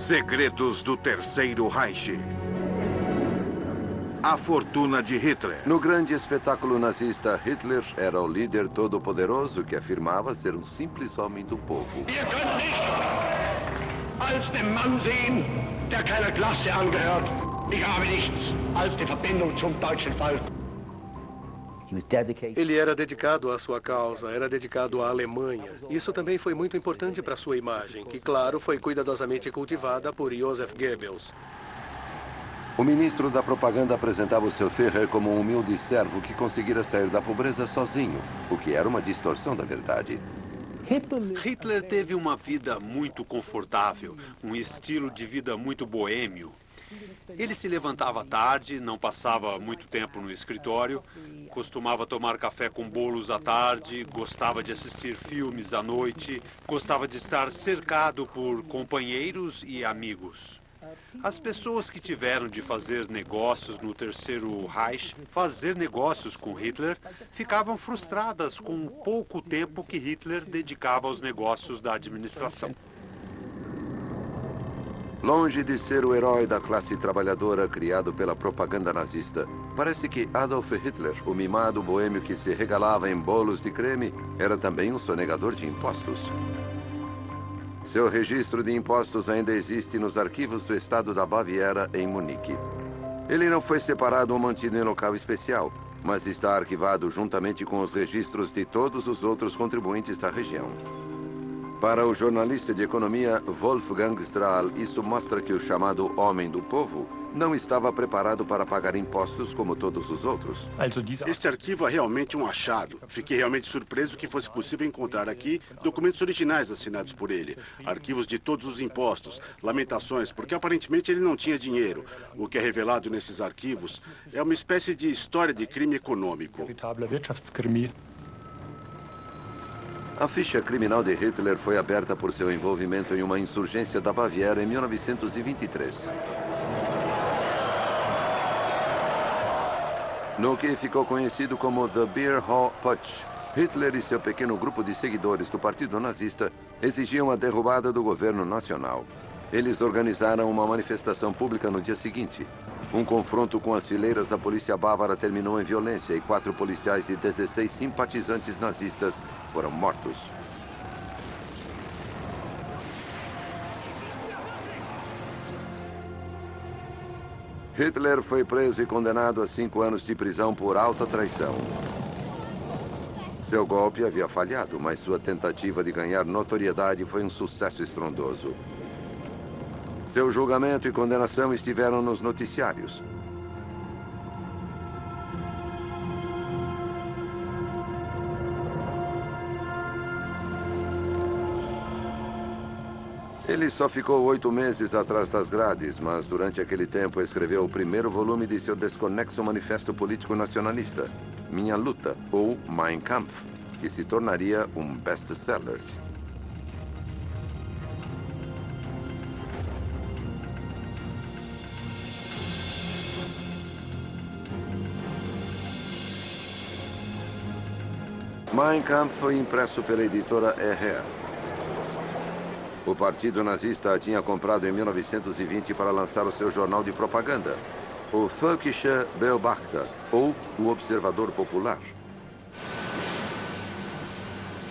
Segredos do Terceiro Reich. A fortuna de Hitler. No grande espetáculo nazista, Hitler era o líder todo-poderoso que afirmava ser um simples homem do povo. Wir können nicht als den Mann sehen, der keiner Klasse angehört. Ich habe nichts als die Verbindung zum deutschen Volk. Ele era dedicado à sua causa, era dedicado à Alemanha. Isso também foi muito importante para sua imagem, que, claro, foi cuidadosamente cultivada por Joseph Goebbels. O ministro da propaganda apresentava o seu Führer como um humilde servo que conseguira sair da pobreza sozinho, o que era uma distorção da verdade. Hitler teve uma vida muito confortável, um estilo de vida muito boêmio. Ele se levantava tarde, não passava muito tempo no escritório, costumava tomar café com bolos à tarde, gostava de assistir filmes à noite, gostava de estar cercado por companheiros e amigos. As pessoas que tiveram de fazer negócios no Terceiro Reich, fazer negócios com Hitler, ficavam frustradas com o pouco tempo que Hitler dedicava aos negócios da administração. Longe de ser o herói da classe trabalhadora criado pela propaganda nazista, parece que Adolf Hitler, o mimado boêmio que se regalava em bolos de creme, era também um sonegador de impostos. Seu registro de impostos ainda existe nos arquivos do estado da Baviera, em Munique. Ele não foi separado ou mantido em local especial, mas está arquivado juntamente com os registros de todos os outros contribuintes da região. Para o jornalista de economia Wolfgang Strahl, isso mostra que o chamado homem do povo não estava preparado para pagar impostos como todos os outros. Este arquivo é realmente um achado. Fiquei realmente surpreso que fosse possível encontrar aqui documentos originais assinados por ele. Arquivos de todos os impostos, lamentações, porque aparentemente ele não tinha dinheiro. O que é revelado nesses arquivos é uma espécie de história de crime econômico. A ficha criminal de Hitler foi aberta por seu envolvimento em uma insurgência da Baviera em 1923. No que ficou conhecido como The Beer Hall Putsch, Hitler e seu pequeno grupo de seguidores do Partido Nazista exigiam a derrubada do governo nacional. Eles organizaram uma manifestação pública no dia seguinte. Um confronto com as fileiras da polícia bávara terminou em violência e 4 policiais e 16 simpatizantes nazistas foram mortos. Hitler foi preso e condenado a 5 anos de prisão por alta traição. Seu golpe havia falhado, mas sua tentativa de ganhar notoriedade foi um sucesso estrondoso. Seu julgamento e condenação estiveram nos noticiários. Ele só ficou 8 meses atrás das grades, mas durante aquele tempo escreveu o primeiro volume de seu desconexo manifesto político nacionalista, Minha Luta, ou Mein Kampf, que se tornaria um best-seller. Mein Kampf foi impresso pela editora Herrera. O Partido Nazista tinha comprado em 1920 para lançar o seu jornal de propaganda, o Völkischer Beobachter, ou o Observador Popular.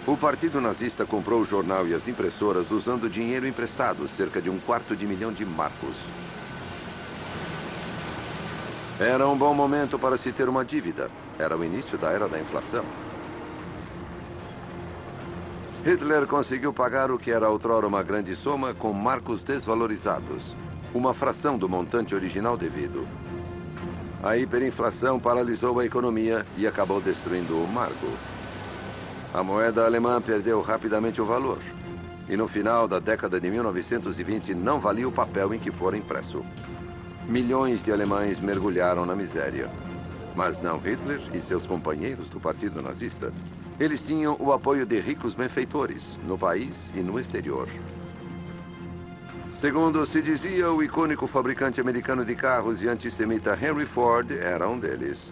O Partido Nazista comprou o jornal e as impressoras usando dinheiro emprestado, cerca de $250 mil marcos. Era um bom momento para se ter uma dívida. Era o início da era da inflação. Hitler conseguiu pagar o que era outrora uma grande soma com marcos desvalorizados, uma fração do montante original devido. A hiperinflação paralisou a economia e acabou destruindo o marco. A moeda alemã perdeu rapidamente o valor e no final da década de 1920 não valia o papel em que fora impresso. Milhões de alemães mergulharam na miséria. Mas não Hitler e seus companheiros do Partido Nazista. Eles tinham o apoio de ricos benfeitores, no país e no exterior. Segundo se dizia, o icônico fabricante americano de carros e antissemita Henry Ford era um deles.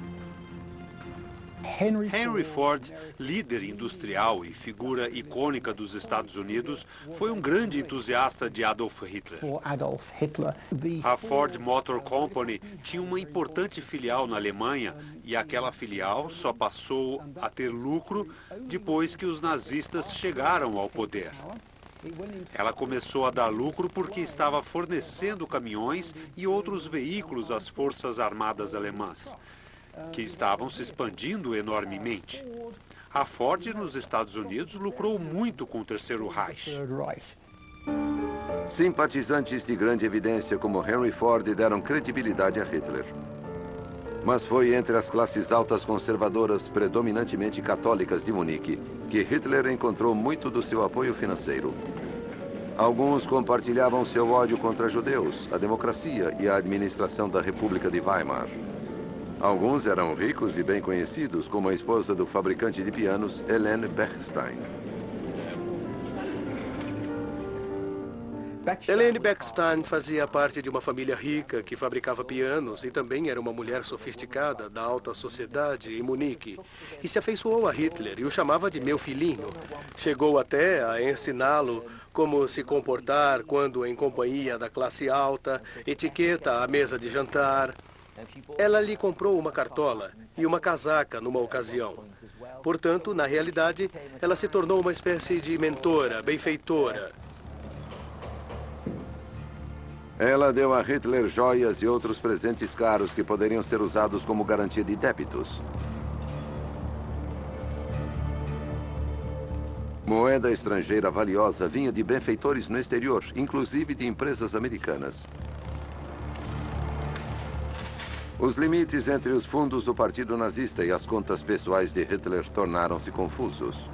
Henry Ford, líder industrial e figura icônica dos Estados Unidos, foi um grande entusiasta de Adolf Hitler. A Ford Motor Company tinha uma importante filial na Alemanha e aquela filial só passou a ter lucro depois que os nazistas chegaram ao poder. Ela começou a dar lucro porque estava fornecendo caminhões e outros veículos às forças armadas alemãs, que estavam se expandindo enormemente. A Ford nos Estados Unidos lucrou muito com o Terceiro Reich. Simpatizantes de grande evidência como Henry Ford deram credibilidade a Hitler. Mas foi entre as classes altas conservadoras, predominantemente católicas de Munique, que Hitler encontrou muito do seu apoio financeiro. Alguns compartilhavam seu ódio contra judeus, a democracia e a administração da República de Weimar. Alguns eram ricos e bem conhecidos, como a esposa do fabricante de pianos, Helene Bechstein. Helene Bechstein fazia parte de uma família rica que fabricava pianos e também era uma mulher sofisticada da alta sociedade em Munique. E se afeiçoou a Hitler e o chamava de meu filhinho. Chegou até a ensiná-lo como se comportar quando em companhia da classe alta, etiqueta à mesa de jantar. Ela lhe comprou uma cartola e uma casaca numa ocasião. Portanto, na realidade, ela se tornou uma espécie de mentora, benfeitora. Ela deu a Hitler joias e outros presentes caros que poderiam ser usados como garantia de débitos. Moeda estrangeira valiosa vinha de benfeitores no exterior, inclusive de empresas americanas. Os limites entre os fundos do Partido Nazista e as contas pessoais de Hitler tornaram-se confusos.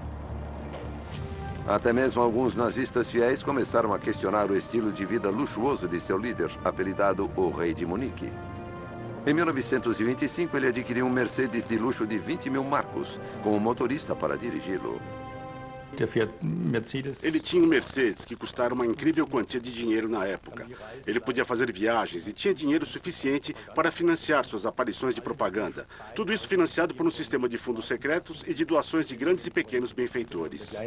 Até mesmo alguns nazistas fiéis começaram a questionar o estilo de vida luxuoso de seu líder, apelidado o Rei de Munique. Em 1925, ele adquiriu um Mercedes de luxo de 20 mil marcos, com um motorista para dirigi-lo. Ele tinha um Mercedes que custara uma incrível quantia de dinheiro na época. Ele podia fazer viagens e tinha dinheiro suficiente para financiar suas aparições de propaganda. Tudo isso financiado por um sistema de fundos secretos e de doações de grandes e pequenos benfeitores.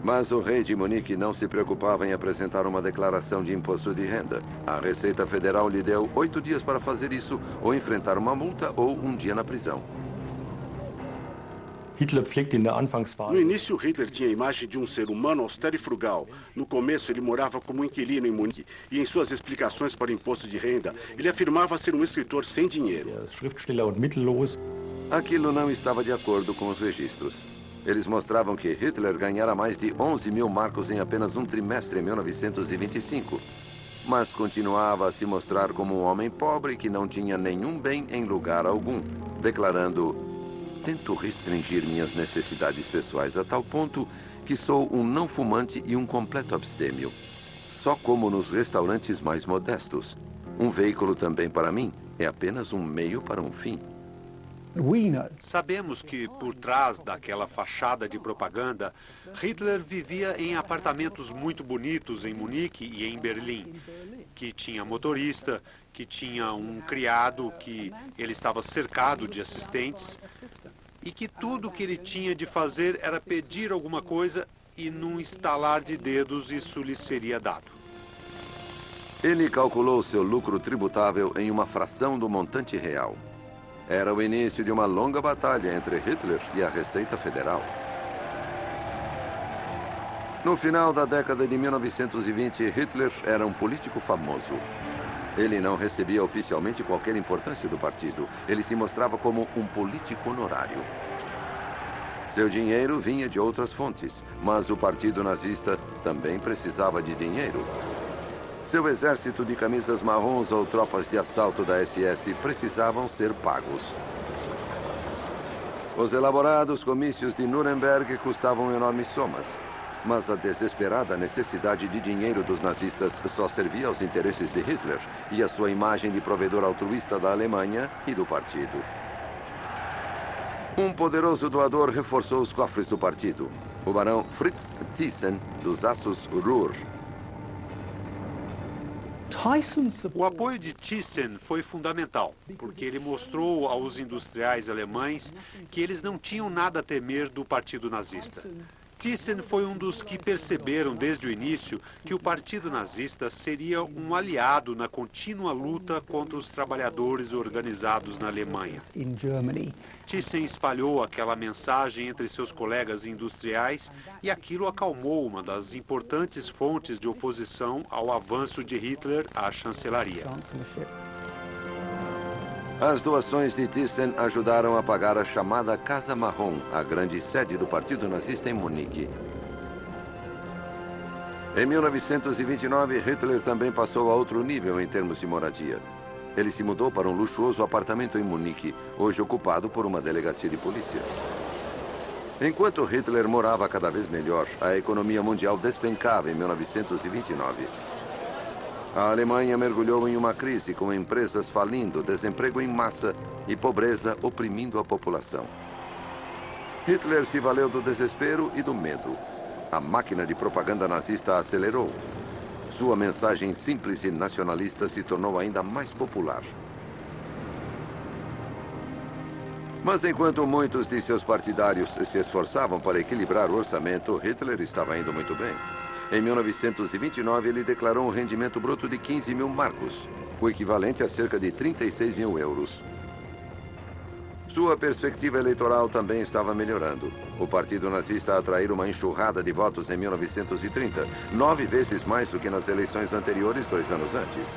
Mas o Rei de Munique não se preocupava em apresentar uma declaração de imposto de renda. A Receita Federal lhe deu 8 dias para fazer isso, ou enfrentar uma multa ou um dia na prisão. No início, Hitler tinha a imagem de um ser humano austero e frugal. No começo, ele morava como inquilino em Munique. E em suas explicações para o imposto de renda, ele afirmava ser um escritor sem dinheiro. Aquilo não estava de acordo com os registros. Eles mostravam que Hitler ganhara mais de 11 mil marcos em apenas um trimestre em 1925. Mas continuava a se mostrar como um homem pobre que não tinha nenhum bem em lugar algum, declarando: tento restringir minhas necessidades pessoais a tal ponto que sou um não fumante e um completo abstêmio. Só como nos restaurantes mais modestos. Um veículo também para mim é apenas um meio para um fim. Sabemos que, por trás daquela fachada de propaganda, Hitler vivia em apartamentos muito bonitos em Munique e em Berlim, que tinha motorista, que tinha um criado, que ele estava cercado de assistentes e que tudo que ele tinha de fazer era pedir alguma coisa e, num estalar de dedos, isso lhe seria dado. Ele calculou seu lucro tributável em uma fração do montante real. Era o início de uma longa batalha entre Hitler e a Receita Federal. No final da década de 1920, Hitler era um político famoso. Ele não recebia oficialmente qualquer importância do partido. Ele se mostrava como um político honorário. Seu dinheiro vinha de outras fontes, mas o partido nazista também precisava de dinheiro. Seu exército de camisas marrons ou tropas de assalto da SS precisavam ser pagos. Os elaborados comícios de Nuremberg custavam enormes somas. Mas a desesperada necessidade de dinheiro dos nazistas só servia aos interesses de Hitler e à sua imagem de provedor altruísta da Alemanha e do partido. Um poderoso doador reforçou os cofres do partido, o barão Fritz Thyssen, dos aços Ruhr. O apoio de Thyssen foi fundamental, porque ele mostrou aos industriais alemães que eles não tinham nada a temer do Partido Nazista. Thyssen foi um dos que perceberam desde o início que o Partido Nazista seria um aliado na contínua luta contra os trabalhadores organizados na Alemanha. Thyssen espalhou aquela mensagem entre seus colegas industriais e aquilo acalmou uma das importantes fontes de oposição ao avanço de Hitler à chancelaria. As doações de Thyssen ajudaram a pagar a chamada Casa Marrom, a grande sede do Partido Nazista em Munique. Em 1929, Hitler também passou a outro nível em termos de moradia. Ele se mudou para um luxuoso apartamento em Munique, hoje ocupado por uma delegacia de polícia. Enquanto Hitler morava cada vez melhor, a economia mundial despencava em 1929. A Alemanha mergulhou em uma crise com empresas falindo, desemprego em massa e pobreza oprimindo a população. Hitler se valeu do desespero e do medo. A máquina de propaganda nazista acelerou. Sua mensagem simples e nacionalista se tornou ainda mais popular. Mas enquanto muitos de seus partidários se esforçavam para equilibrar o orçamento, Hitler estava indo muito bem. Em 1929, ele declarou um rendimento bruto de 15 mil marcos, o equivalente a cerca de 36 mil euros. Sua perspectiva eleitoral também estava melhorando. O Partido Nazista atraiu uma enxurrada de votos em 1930, 9 vezes mais do que nas eleições anteriores 2 anos antes.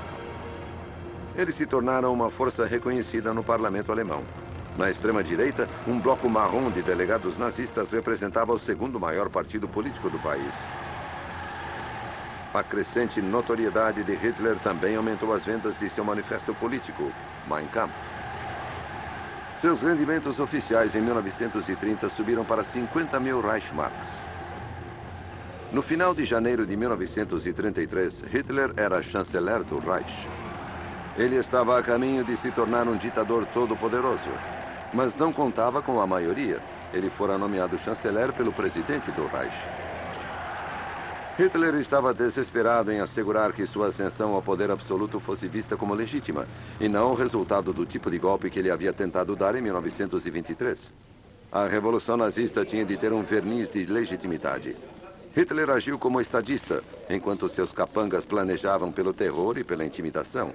Eles se tornaram uma força reconhecida no parlamento alemão. Na extrema-direita, um bloco marrom de delegados nazistas representava o segundo maior partido político do país. A crescente notoriedade de Hitler também aumentou as vendas de seu manifesto político, Mein Kampf. Seus rendimentos oficiais em 1930 subiram para 50 mil Reichsmarks. No final de janeiro de 1933, Hitler era chanceler do Reich. Ele estava a caminho de se tornar um ditador todo-poderoso, mas não contava com a maioria. Ele fora nomeado chanceler pelo presidente do Reich. Hitler estava desesperado em assegurar que sua ascensão ao poder absoluto fosse vista como legítima, e não o resultado do tipo de golpe que ele havia tentado dar em 1923. A revolução nazista tinha de ter um verniz de legitimidade. Hitler agiu como estadista, enquanto seus capangas planejavam pelo terror e pela intimidação.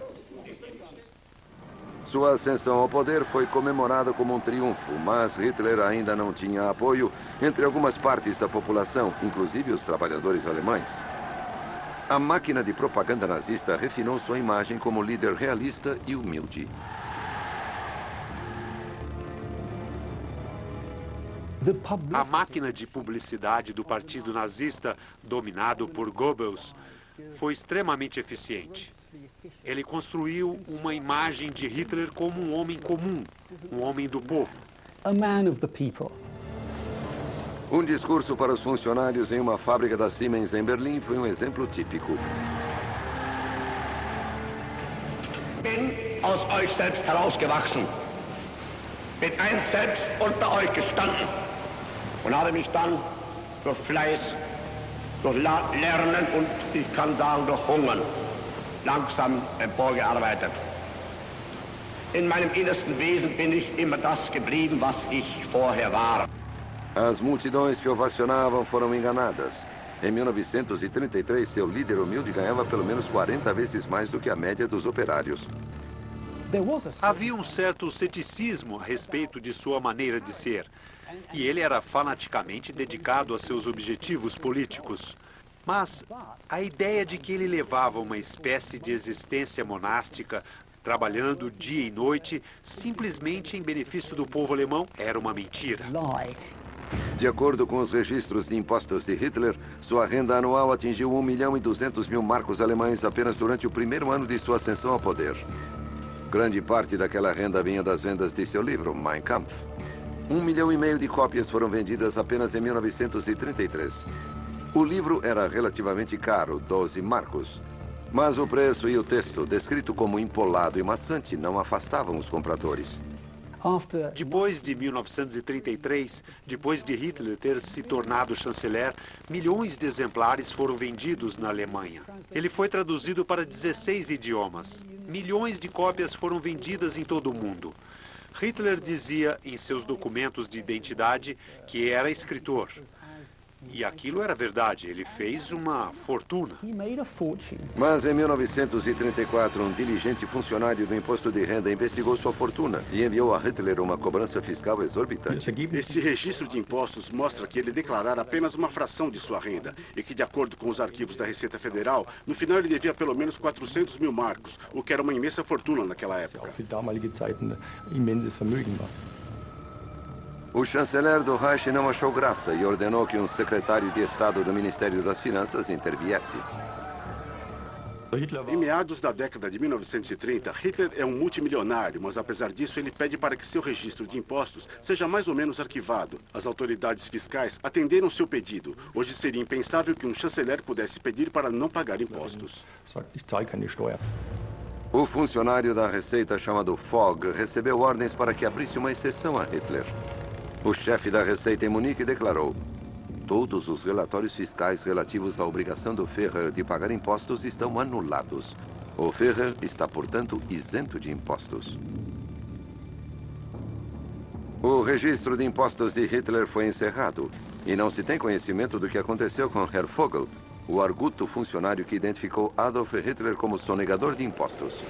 Sua ascensão ao poder foi comemorada como um triunfo, mas Hitler ainda não tinha apoio entre algumas partes da população, inclusive os trabalhadores alemães. A máquina de propaganda nazista refinou sua imagem como líder realista e humilde. A máquina de publicidade do Partido Nazista, dominado por Goebbels, foi extremamente eficiente. Ele construiu uma imagem de Hitler como um homem comum, um homem do povo. A man of the people. Um discurso para os funcionários em uma fábrica da Siemens em Berlim foi um exemplo típico. Bin aus euch selbst herausgewachsen, bin einst selbst unter euch gestanden und habe mich dann durch Fleiß, durch Lernen und ich kann sagen durch Hungern langsam emporgearbeitet. In meinem innersten Wesen bin ich immer das geblieben, was ich vorher war. As multidões que ovacionavam foram enganadas. Em 1933, seu líder humilde ganhava pelo menos 40 vezes mais do que a média dos operários. Havia um certo ceticismo a respeito de sua maneira de ser, e ele era fanaticamente dedicado a seus objetivos políticos. Mas a ideia de que ele levava uma espécie de existência monástica, trabalhando dia e noite, simplesmente em benefício do povo alemão, era uma mentira. De acordo com os registros de impostos de Hitler, sua renda anual atingiu 1.200.000 marcos alemães apenas durante o primeiro ano de sua ascensão ao poder. Grande parte daquela renda vinha das vendas de seu livro, Mein Kampf. 1,5 milhão de cópias foram vendidas apenas em 1933. O livro era relativamente caro, 12 marcos. Mas o preço e o texto, descrito como empolado e maçante, não afastavam os compradores. After Depois de 1933, depois de Hitler ter se tornado chanceler, milhões de exemplares foram vendidos na Alemanha. Ele foi traduzido para 16 idiomas. Milhões de cópias foram vendidas em todo o mundo. Hitler dizia em seus documentos de identidade que era escritor. E aquilo era verdade, ele fez uma fortuna. he made a fortune. Mas em 1934, um diligente funcionário do imposto de renda investigou sua fortuna e enviou a Hitler uma cobrança fiscal exorbitante. Este registro de impostos mostra que ele declarara apenas uma fração de sua renda e que, de acordo com os arquivos da Receita Federal, no final ele devia pelo menos 400 mil marcos, o que era uma imensa fortuna naquela época. Für damalige Zeiten ein immenses Vermögen war. O chanceler do Reich não achou graça e ordenou que um secretário de Estado do Ministério das Finanças interviesse. Em meados da década de 1930, Hitler é um multimilionário, mas apesar disso ele pede para que seu registro de impostos seja mais ou menos arquivado. As autoridades fiscais atenderam seu pedido. Hoje seria impensável que um chanceler pudesse pedir para não pagar impostos. Sagt, ich zahle keine Steuer. O funcionário da Receita chamado Fogg recebeu ordens para que abrisse uma exceção a Hitler. O chefe da Receita em Munique declarou: todos os relatórios fiscais relativos à obrigação do Führer de pagar impostos estão anulados. O Führer está, portanto, isento de impostos. O registro de impostos de Hitler foi encerrado e não se tem conhecimento do que aconteceu com Herr Vogel, o arguto funcionário que identificou Adolf Hitler como sonegador de impostos.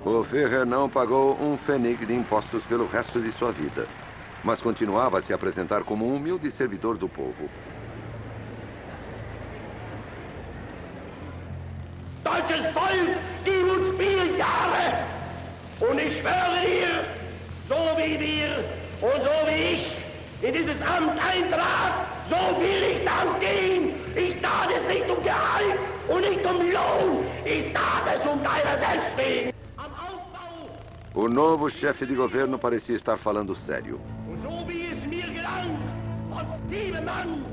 O Führer não pagou um pfennig de impostos pelo resto de sua vida, mas continuava a se apresentar como um humilde servidor do povo. Deutsches Volk, gib uns 4 Jahre und ich schwöre dir, so wie wir und so wie ich in dieses Amt eintrat, so will ich dann gehen. Ich tat es nicht um Gehalt und nicht um Lohn, ich tat es um deiner selbst wegen. Am Aufbau O novo chefe de governo parecia estar falando sério. und so wie es mir gelang, trotz diesem Mann.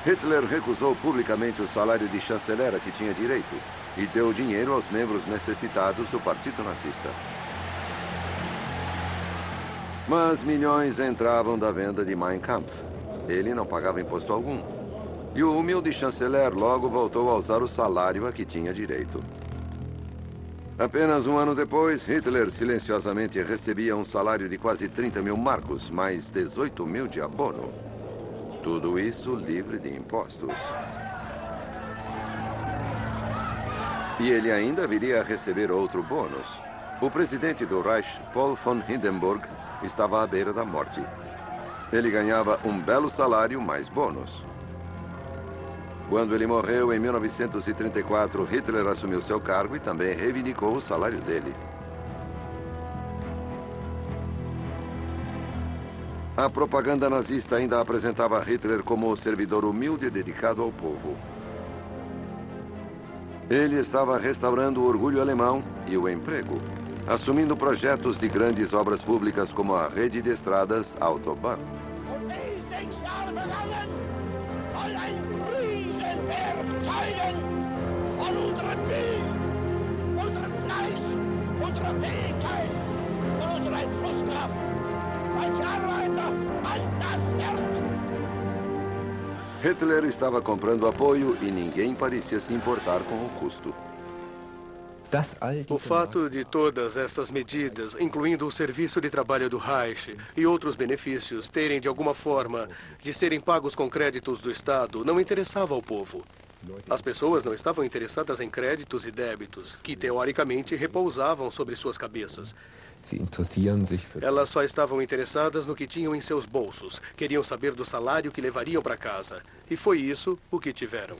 Hitler recusou publicamente o salário de chanceler a que tinha direito e deu dinheiro aos membros necessitados do Partido Nazista. Mas milhões entravam da venda de Mein Kampf. Ele não pagava imposto algum. E o humilde chanceler logo voltou a usar o salário a que tinha direito. Apenas um ano depois, Hitler silenciosamente recebia um salário de quase 30 mil marcos, mais 18 mil de abono. Tudo isso livre de impostos. E ele ainda viria a receber outro bônus. O presidente do Reich, Paul von Hindenburg, estava à beira da morte. Ele ganhava um belo salário mais bônus. Quando ele morreu em 1934, Hitler assumiu seu cargo e também reivindicou o salário dele. A propaganda nazista ainda apresentava Hitler como o servidor humilde e dedicado ao povo. Ele estava restaurando o orgulho alemão e o emprego, assumindo projetos de grandes obras públicas como a rede de estradas Autobahn. Und die 6 Jahre verlangen, soll ein Riesenwerk zeigen von unserem Willen, unserem Fleiß, unserer Fähigkeit und unserer Entschlusskraft. Als Arbeiter, als das Werk. Hitler estava comprando apoio e ninguém parecia se importar com o custo. O fato de todas essas medidas, incluindo o serviço de trabalho do Reich e outros benefícios, terem de alguma forma de serem pagos com créditos do Estado, não interessava ao povo. As pessoas não estavam interessadas em créditos e débitos, que teoricamente repousavam sobre suas cabeças. Elas só estavam interessadas no que tinham em seus bolsos. Queriam saber do salário que levariam para casa. E foi isso o que tiveram.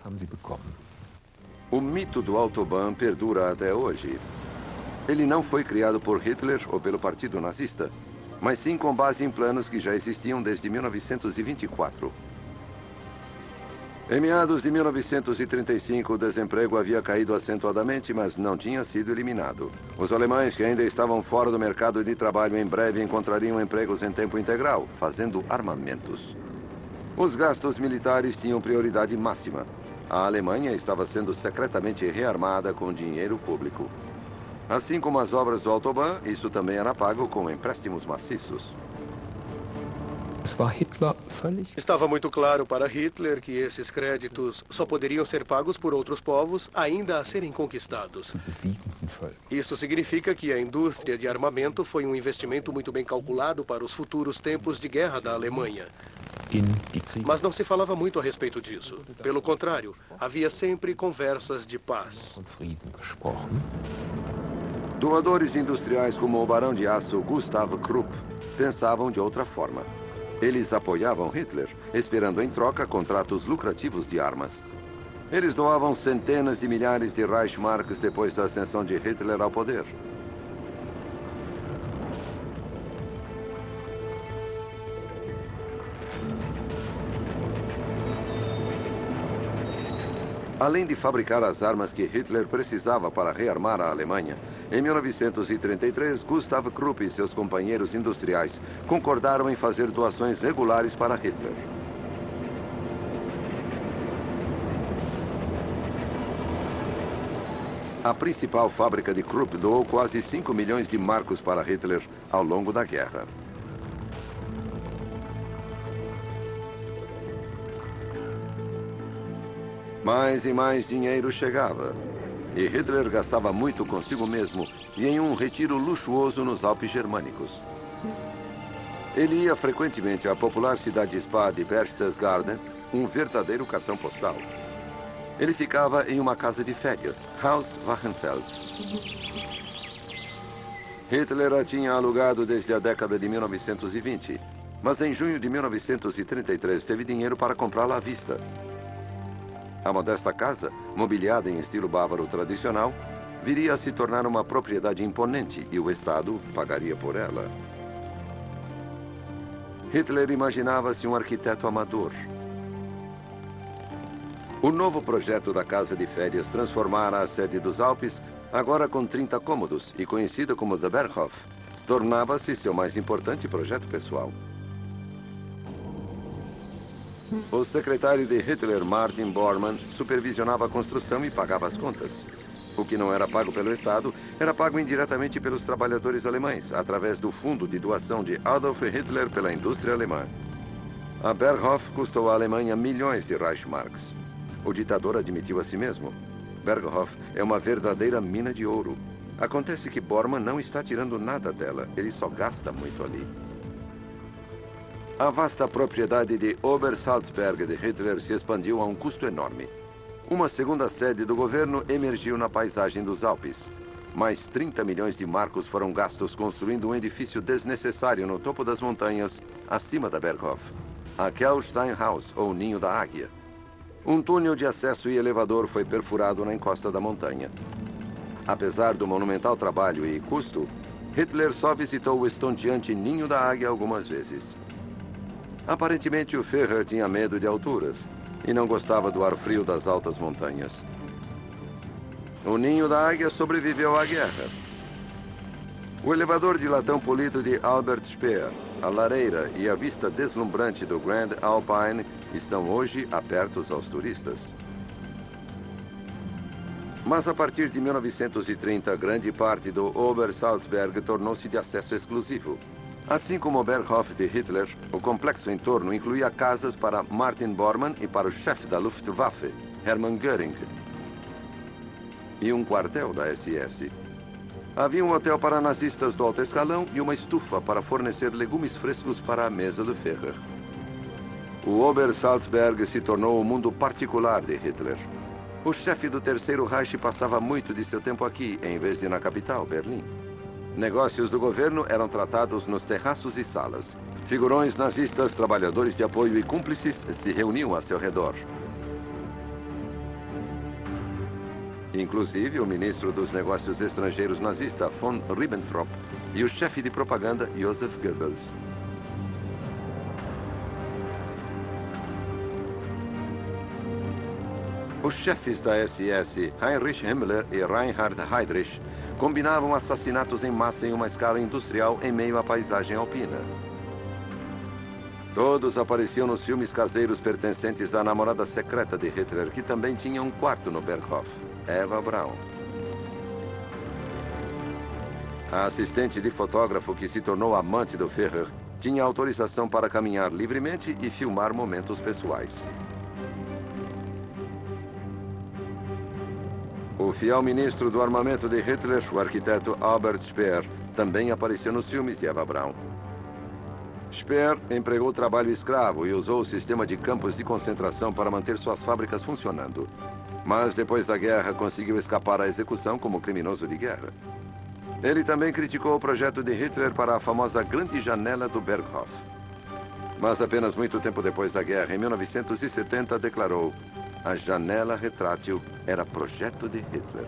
O mito do Autobahn perdura até hoje. Ele não foi criado por Hitler ou pelo Partido Nazista, mas sim com base em planos que já existiam desde 1924. Em meados de 1935, o desemprego havia caído acentuadamente, mas não tinha sido eliminado. Os alemães que ainda estavam fora do mercado de trabalho em breve encontrariam empregos em tempo integral, fazendo armamentos. Os gastos militares tinham prioridade máxima. A Alemanha estava sendo secretamente rearmada com dinheiro público. Assim como as obras do Autobahn, isso também era pago com empréstimos maciços. Es war Hitler völlig Estava muito claro para Hitler que esses créditos só poderiam ser pagos por outros povos ainda a serem conquistados. besiegten Volk. Isso significa que a indústria de armamento foi um investimento muito bem calculado para os futuros tempos de guerra da Alemanha. In die Kriege. Mas não se falava muito a respeito disso. Pelo contrário, havia sempre conversas de paz. Von Frieden gesprochen. Doadores industriais como o barão de aço Gustav Krupp pensavam de outra forma. Eles apoiavam Hitler, esperando em troca contratos lucrativos de armas. Eles doavam centenas de milhares de Reichsmarks depois da ascensão de Hitler ao poder. Além de fabricar as armas que Hitler precisava para rearmar a Alemanha, em 1933, Gustav Krupp e seus companheiros industriais concordaram em fazer doações regulares para Hitler. A principal fábrica de Krupp doou quase 5 milhões de marcos para Hitler ao longo da guerra. Mais e mais dinheiro chegava. E Hitler gastava muito consigo mesmo e em um retiro luxuoso nos Alpes Germânicos. Ele ia frequentemente à popular cidade-spa de Berchtesgaden, um verdadeiro cartão postal. Ele ficava em uma casa de férias, Haus Wachenfeld. Hitler a tinha alugado desde a década de 1920, mas em junho de 1933 teve dinheiro para comprá-la à vista. A modesta casa, mobiliada em estilo bávaro tradicional, viria a se tornar uma propriedade imponente e o Estado pagaria por ela. Hitler imaginava-se um arquiteto amador. O novo projeto da casa de férias transformara a sede dos Alpes, agora com 30 cômodos e conhecida como The Berghof, tornava-se seu mais importante projeto pessoal. O secretário de Hitler, Martin Bormann, supervisionava a construção e pagava as contas. O que não era pago pelo Estado era pago indiretamente pelos trabalhadores alemães, através do fundo de doação de Adolf Hitler pela indústria alemã. A Berghof custou à Alemanha milhões de Reichsmarks. O ditador admitiu a si mesmo. Berghof é uma verdadeira mina de ouro. Acontece que Bormann não está tirando nada dela, ele só gasta muito ali. A vasta propriedade de Obersalzberg de Hitler se expandiu a um custo enorme. Uma segunda sede do governo emergiu na paisagem dos Alpes. Mais 30 milhões de marcos foram gastos construindo um edifício desnecessário no topo das montanhas, acima da Berghof. A Kelsteinhaus, ou Ninho da Águia. Um túnel de acesso e elevador foi perfurado na encosta da montanha. Apesar do monumental trabalho e custo, Hitler só visitou o estonteante Ninho da Águia algumas vezes. Aparentemente, o Führer tinha medo de alturas e não gostava do ar frio das altas montanhas. O Ninho da Águia sobreviveu à guerra. O elevador de latão polido de Albert Speer, a lareira e a vista deslumbrante do Grand Alpine estão hoje abertos aos turistas. Mas a partir de 1930, grande parte do Obersalzberg tornou-se de acesso exclusivo. Assim como o Berghof de Hitler, o complexo em torno incluía casas para Martin Bormann e para o chefe da Luftwaffe, Hermann Göring, e um quartel da SS. Havia um hotel para nazistas do alto escalão e uma estufa para fornecer legumes frescos para a mesa do Führer. O Obersalzberg se tornou o mundo particular de Hitler. O chefe do Terceiro Reich passava muito de seu tempo aqui, em vez de na capital, Berlim. Negócios do governo eram tratados nos terraços e salas. Figurões nazistas, trabalhadores de apoio e cúmplices se reuniam a seu redor. Inclusive o ministro dos Negócios Estrangeiros nazista, von Ribbentrop, e o chefe de propaganda, Joseph Goebbels. Os chefes da SS, Heinrich Himmler e Reinhard Heydrich, combinavam assassinatos em massa em uma escala industrial em meio à paisagem alpina. Todos apareciam nos filmes caseiros pertencentes à namorada secreta de Hitler, que também tinha um quarto no Berghof, Eva Braun. A assistente de fotógrafo que se tornou amante do Führer tinha autorização para caminhar livremente e filmar momentos pessoais. O fiel ministro do armamento de Hitler, o arquiteto Albert Speer, também apareceu nos filmes de Eva Braun. Speer empregou trabalho escravo e usou o sistema de campos de concentração para manter suas fábricas funcionando. Mas depois da guerra conseguiu escapar à execução como criminoso de guerra. Ele também criticou o projeto de Hitler para a famosa Grande Janela do Berghof. Mas apenas muito tempo depois da guerra, em 1970, declarou: a janela retrátil era projeto de Hitler.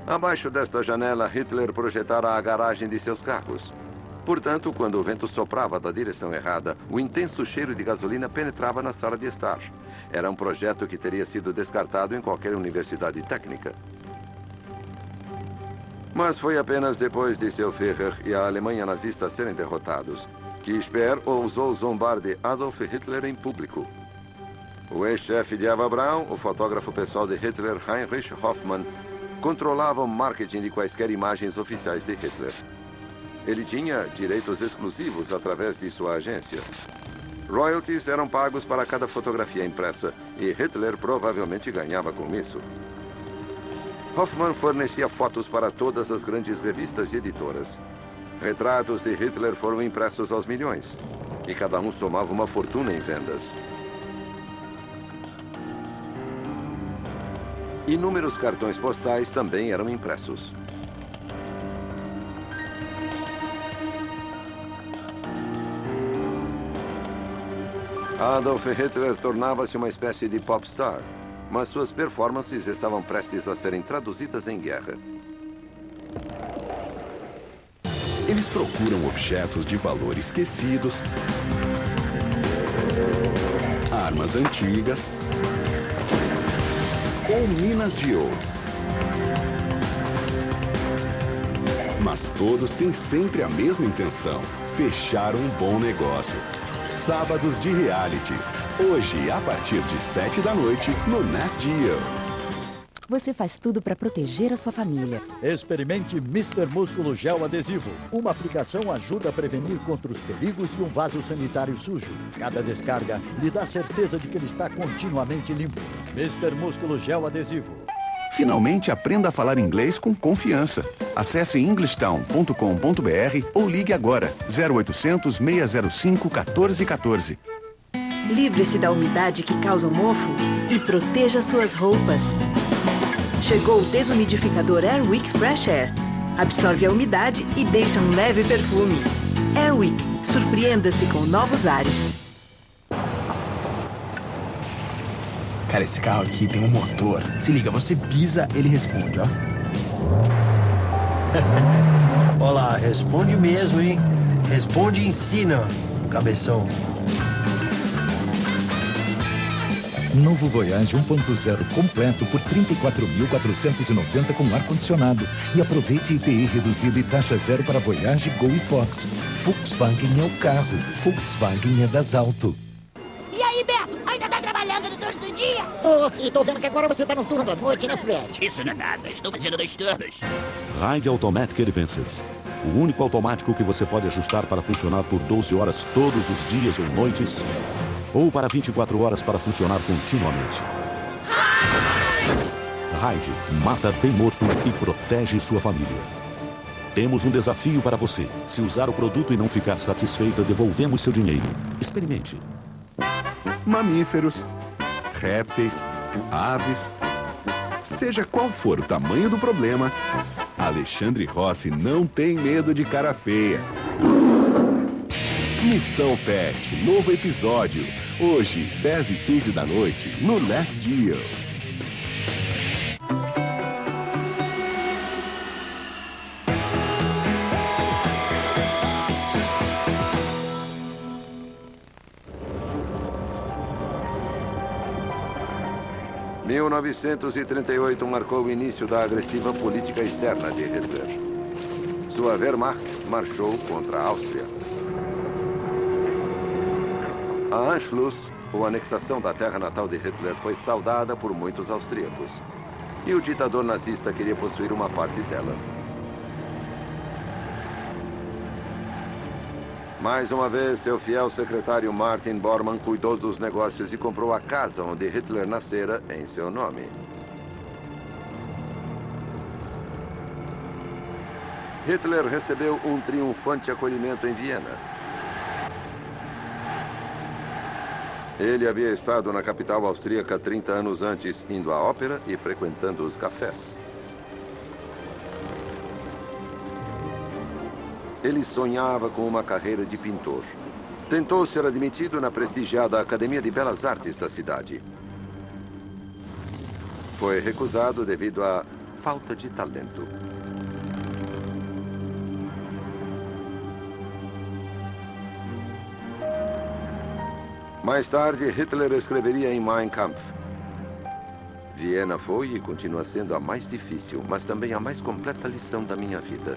Abaixo desta janela, Hitler projetara a garagem de seus carros. Portanto, quando o vento soprava da direção errada, o intenso cheiro de gasolina penetrava na sala de estar. Era um projeto que teria sido descartado em qualquer universidade técnica. Mas foi apenas depois de seu Führer e a Alemanha nazista serem derrotados que Speer ousou zombar de Adolf Hitler em público. O ex-chefe de Eva Braun, o fotógrafo pessoal de Hitler, Heinrich Hoffmann, controlava o marketing de quaisquer imagens oficiais de Hitler. Ele tinha direitos exclusivos através de sua agência. Royalties eram pagos para cada fotografia impressa e Hitler provavelmente ganhava com isso. Hoffmann fornecia fotos para todas as grandes revistas e editoras. Retratos de Hitler foram impressos aos milhões e cada um somava uma fortuna em vendas. Inúmeros cartões postais também eram impressos. Adolf Hitler tornava-se uma espécie de popstar, mas suas performances estavam prestes a serem traduzidas em guerra. Eles procuram objetos de valor esquecidos, armas antigas ou minas de ouro. Mas todos têm sempre a mesma intenção: fechar um bom negócio. Sábados de Realities. Hoje, a partir de 7 da noite, no Nat Geo. Você faz tudo para proteger a sua família. Experimente Mr. Músculo Gel Adesivo. Uma aplicação ajuda a prevenir contra os perigos de um vaso sanitário sujo. Cada descarga lhe dá certeza de que ele está continuamente limpo. Mr. Músculo Gel Adesivo. Finalmente aprenda a falar inglês com confiança. Acesse englishtown.com.br ou ligue agora 0800 605 1414. Livre-se da umidade que causa o mofo e proteja suas roupas. Chegou o desumidificador Airwick Fresh Air. Absorve a umidade e deixa um leve perfume. Airwick, surpreenda-se com novos ares. Cara, esse carro aqui tem um motor. Se liga, você pisa, ele responde, ó. Olá, responde mesmo, hein? Responde e ensina, cabeção. Novo Voyage 1.0 completo por R$ 34.490 com ar-condicionado. E aproveite IPI reduzido e taxa zero para Voyage, Gol e Fox. Volkswagen é o carro. Volkswagen é das Auto. E aí, Beto? Ainda tá trabalhando no turno do dia? E tô vendo que agora você tá no turno da noite, né, Fred? Isso não é nada. Estou fazendo 2 turnos. Ride Automatic Advances. O único automático que você pode ajustar para funcionar por 12 horas todos os dias ou noites, ou para 24 horas para funcionar continuamente. Ride mata bem morto e protege sua família. Temos um desafio para você. Se usar o produto e não ficar satisfeita, devolvemos seu dinheiro. Experimente. Mamíferos, répteis, aves. Seja qual for o tamanho do problema, Alexandre Rossi não tem medo de cara feia. Missão Pet, novo episódio. Hoje, 10h15 da noite, no Nat Geo. Em 1938 marcou o início da agressiva política externa de Hitler. Sua Wehrmacht marchou contra a Áustria. A Anschluss, ou anexação da terra natal de Hitler, foi saudada por muitos austríacos. E o ditador nazista queria possuir uma parte dela. Mais uma vez, seu fiel secretário Martin Bormann cuidou dos negócios e comprou a casa onde Hitler nascera em seu nome. Hitler recebeu um triunfante acolhimento em Viena. Ele havia estado na capital austríaca 30 anos antes, indo à ópera e frequentando os cafés. Ele sonhava com uma carreira de pintor. Tentou ser admitido na prestigiada Academia de Belas Artes da cidade. Foi recusado devido à falta de talento. Mais tarde, Hitler escreveria em Mein Kampf: Viena foi e continua sendo a mais difícil, mas também a mais completa lição da minha vida.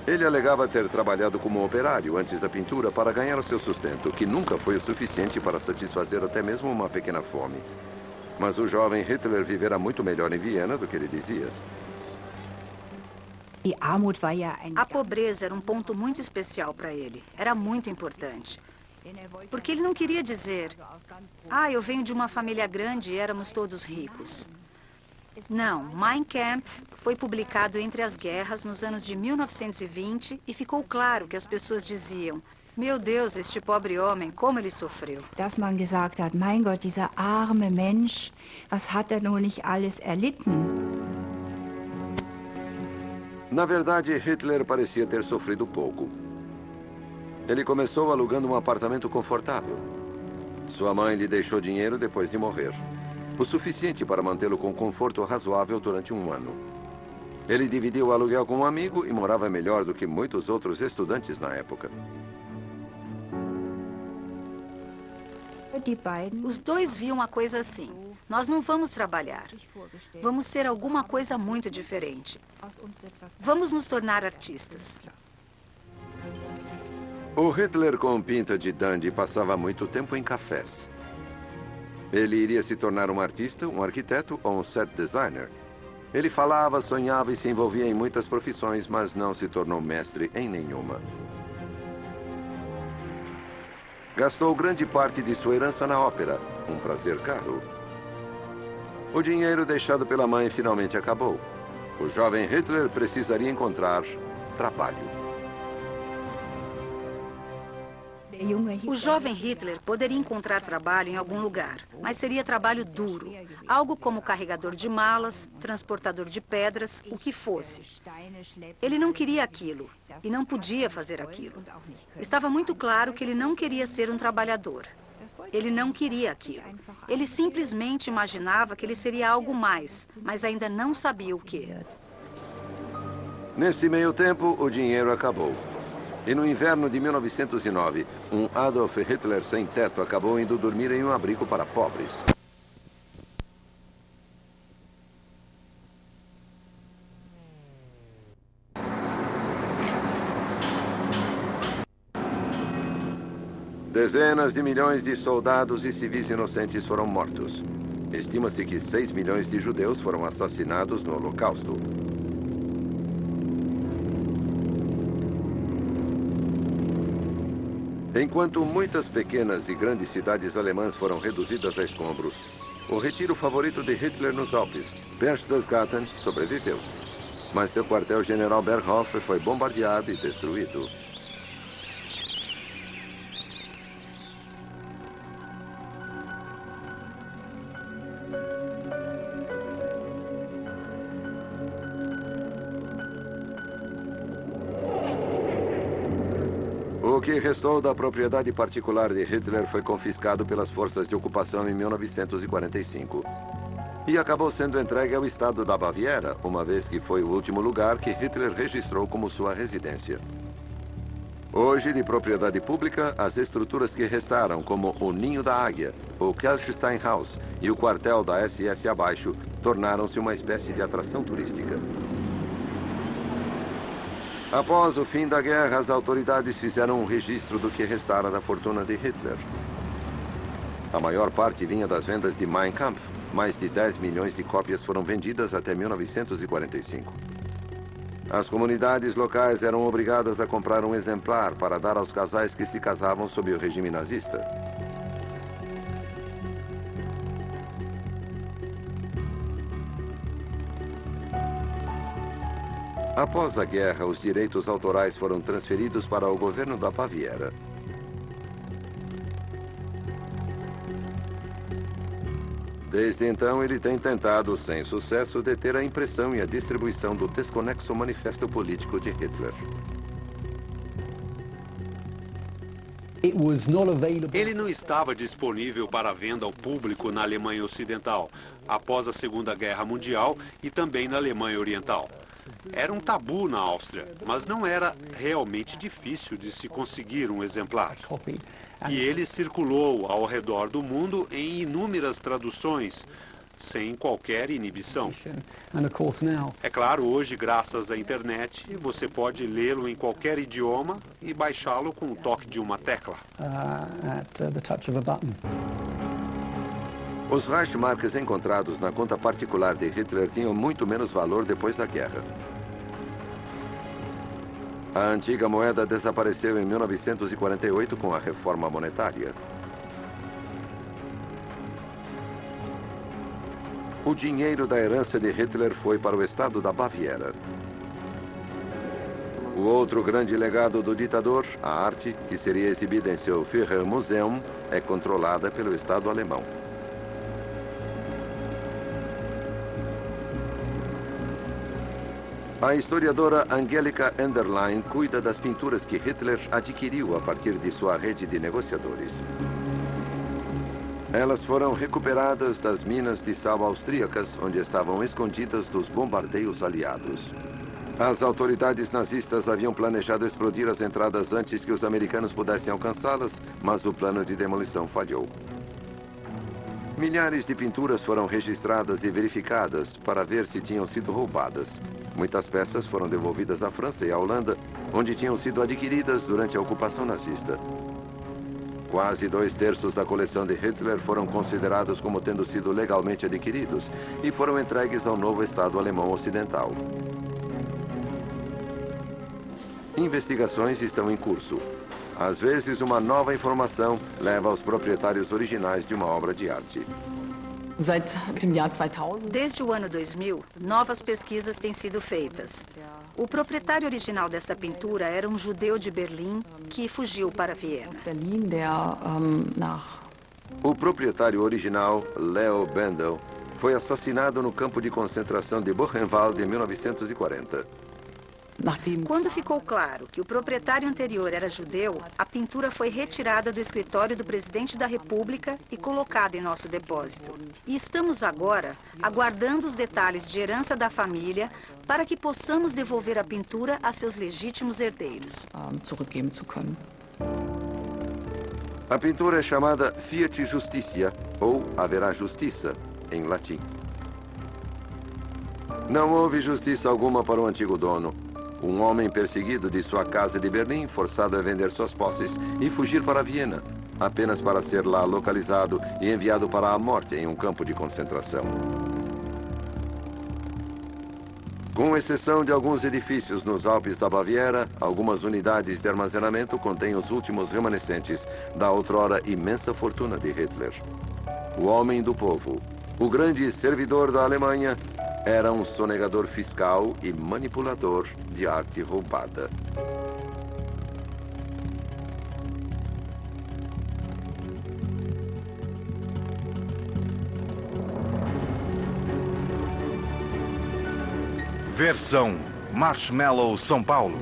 Ele alegava ter trabalhado como operário antes da pintura para ganhar o seu sustento, que nunca foi o suficiente para satisfazer até mesmo uma pequena fome. Mas o jovem Hitler vivera muito melhor em Viena do que ele dizia. A pobreza era um ponto muito especial para ele. Era muito importante. Porque ele não queria dizer: eu venho de uma família grande e éramos todos ricos. Não, Mein Kampf foi publicado entre as guerras nos anos de 1920 e ficou claro que as pessoas diziam: meu Deus, este pobre homem, como ele sofreu. Dass man gesagt hat, mein Gott, dieser arme Mensch, was hat er nun nicht alles erlitten? Na verdade, Hitler parecia ter sofrido pouco. Ele começou alugando um apartamento confortável. Sua mãe lhe deixou dinheiro depois de morrer. O suficiente para mantê-lo com conforto razoável durante um ano. Ele dividiu o aluguel com um amigo e morava melhor do que muitos outros estudantes na época. Os dois viam a coisa assim: nós não vamos trabalhar. Vamos ser alguma coisa muito diferente. Vamos nos tornar artistas. O Hitler, com pinta de dandy, passava muito tempo em cafés. Ele iria se tornar um artista, um arquiteto ou um set designer. Ele falava, sonhava e se envolvia em muitas profissões, mas não se tornou mestre em nenhuma. Gastou grande parte de sua herança na ópera, um prazer caro. O dinheiro deixado pela mãe finalmente acabou. O jovem Hitler precisaria encontrar trabalho. O jovem Hitler poderia encontrar trabalho em algum lugar, mas seria trabalho duro. Algo como carregador de malas, transportador de pedras, o que fosse. Ele não queria aquilo e não podia fazer aquilo. Estava muito claro que ele não queria ser um trabalhador. Ele não queria aquilo. Ele simplesmente imaginava que ele seria algo mais, mas ainda não sabia o quê. Nesse meio tempo, o dinheiro acabou. E no inverno de 1909, um Adolf Hitler sem teto acabou indo dormir em um abrigo para pobres. Dezenas de milhões de soldados e civis inocentes foram mortos. Estima-se que 6 milhões de judeus foram assassinados no Holocausto. Enquanto muitas pequenas e grandes cidades alemãs foram reduzidas a escombros, o retiro favorito de Hitler nos Alpes, Berchtesgaden, sobreviveu. Mas seu quartel-general Berghof foi bombardeado e destruído. O que restou da propriedade particular de Hitler foi confiscado pelas forças de ocupação em 1945. E acabou sendo entregue ao estado da Baviera, uma vez que foi o último lugar que Hitler registrou como sua residência. Hoje, de propriedade pública, as estruturas que restaram, como o Ninho da Águia, o Kelchsteinhaus e o quartel da SS abaixo, tornaram-se uma espécie de atração turística. Após o fim da guerra, as autoridades fizeram um registro do que restara da fortuna de Hitler. A maior parte vinha das vendas de Mein Kampf. Mais de 10 milhões de cópias foram vendidas até 1945. As comunidades locais eram obrigadas a comprar um exemplar para dar aos casais que se casavam sob o regime nazista. Após a guerra, os direitos autorais foram transferidos para o governo da Baviera. Desde então, ele tem tentado, sem sucesso, deter a impressão e a distribuição do desconexo manifesto político de Hitler. Ele não estava disponível para venda ao público na Alemanha Ocidental, após a Segunda Guerra Mundial e também na Alemanha Oriental. Era um tabu na Áustria, mas não era realmente difícil de se conseguir um exemplar. E ele circulou ao redor do mundo em inúmeras traduções, sem qualquer inibição. É claro, hoje, graças à internet, você pode lê-lo em qualquer idioma e baixá-lo com o toque de uma tecla. Os Reichsmarks encontrados na conta particular de Hitler tinham muito menos valor depois da guerra. A antiga moeda desapareceu em 1948 com a reforma monetária. O dinheiro da herança de Hitler foi para o estado da Baviera. O outro grande legado do ditador, a arte, que seria exibida em seu Führermuseum, é controlada pelo Estado alemão. A historiadora Angelika Enderlein cuida das pinturas que Hitler adquiriu a partir de sua rede de negociadores. Elas foram recuperadas das minas de sal austríacas, onde estavam escondidas dos bombardeios aliados. As autoridades nazistas haviam planejado explodir as entradas antes que os americanos pudessem alcançá-las, mas o plano de demolição falhou. Milhares de pinturas foram registradas e verificadas para ver se tinham sido roubadas. Muitas peças foram devolvidas à França e à Holanda, onde tinham sido adquiridas durante a ocupação nazista. Quase 2/3 da coleção de Hitler foram considerados como tendo sido legalmente adquiridos e foram entregues ao novo Estado alemão ocidental. Investigações estão em curso. Às vezes, uma nova informação leva aos proprietários originais de uma obra de arte. Desde o ano 2000, novas pesquisas têm sido feitas. O proprietário original desta pintura era um judeu de Berlim que fugiu para Viena. O proprietário original, Leo Bendel, foi assassinado no campo de concentração de Buchenwald em 1940. Quando ficou claro que o proprietário anterior era judeu, a pintura foi retirada do escritório do presidente da República e colocada em nosso depósito. E estamos agora aguardando os detalhes de herança da família para que possamos devolver a pintura a seus legítimos herdeiros. A pintura é chamada Fiat Justitia, ou Haverá Justiça, em latim. Não houve justiça alguma para o antigo dono. Um homem perseguido de sua casa de Berlim, forçado a vender suas posses e fugir para Viena, apenas para ser lá localizado e enviado para a morte em um campo de concentração. Com exceção de alguns edifícios nos Alpes da Baviera, algumas unidades de armazenamento contêm os últimos remanescentes da outrora imensa fortuna de Hitler. O homem do povo, o grande servidor da Alemanha, era um sonegador fiscal e manipulador de arte roubada. Versão Marshmallow São Paulo.